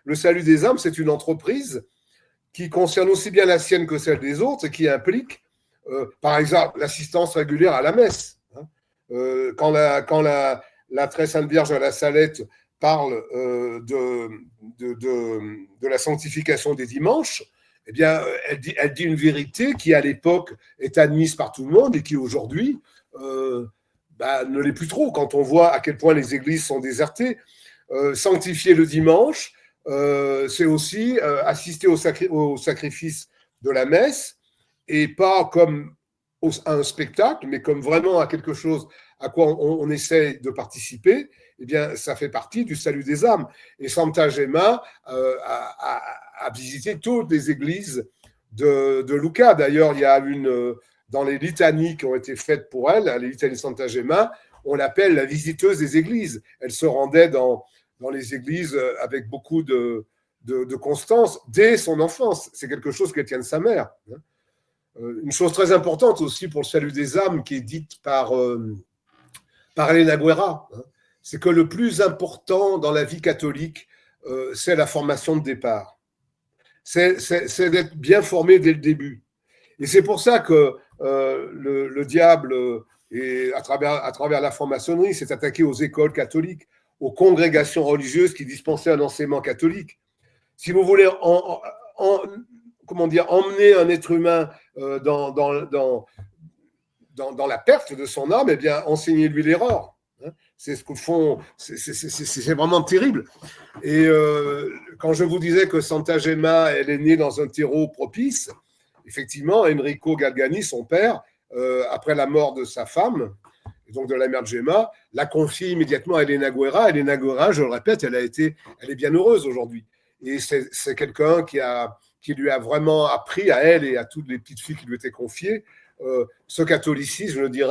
le salut des âmes, c'est une entreprise qui concerne aussi bien la sienne que celle des autres et qui implique, par exemple, l'assistance régulière à la messe. Quand la très sainte Vierge à la Salette parle de la sanctification des dimanches, eh bien, elle dit une vérité qui, à l'époque, est admise par tout le monde et qui, aujourd'hui, ne l'est plus trop quand on voit à quel point les églises sont désertées. Sanctifier le dimanche, c'est aussi assister au sacrifice de la messe, et pas comme à un spectacle, mais comme vraiment à quelque chose à quoi on essaie de participer. Eh bien, ça fait partie du salut des âmes. Et Santa Gemma a visité toutes les églises de Lucca. D'ailleurs, il y a dans les litanies qui ont été faites pour elle, les litanies de Santa Gemma, on l'appelle la visiteuse des églises. Elle se rendait dans les églises avec beaucoup de constance dès son enfance. C'est quelque chose qu'elle tient de sa mère. Une chose très importante aussi pour le salut des âmes qui est dite par Elena Guerra, c'est que le plus important dans la vie catholique, c'est la formation de départ. C'est d'être bien formé dès le début. Et c'est pour ça que le diable, à travers la franc-maçonnerie, s'est attaqué aux écoles catholiques, aux congrégations religieuses qui dispensaient un enseignement catholique. Si vous voulez emmener un être humain dans la perte de son âme, eh bien, enseignez-lui l'erreur. C'est ce que font, c'est vraiment terrible. Et quand je vous disais que Santa Gemma, elle est née dans un terreau propice, effectivement, Enrico Galgani, son père, après la mort de sa femme, et donc de la mère de Gemma, l'a confiée immédiatement à Elena Guerra. Elena Guerra, je le répète, elle est bien heureuse aujourd'hui. Et c'est quelqu'un qui lui a vraiment appris à elle et à toutes les petites filles qui lui étaient confiées ce catholicisme, je dirais,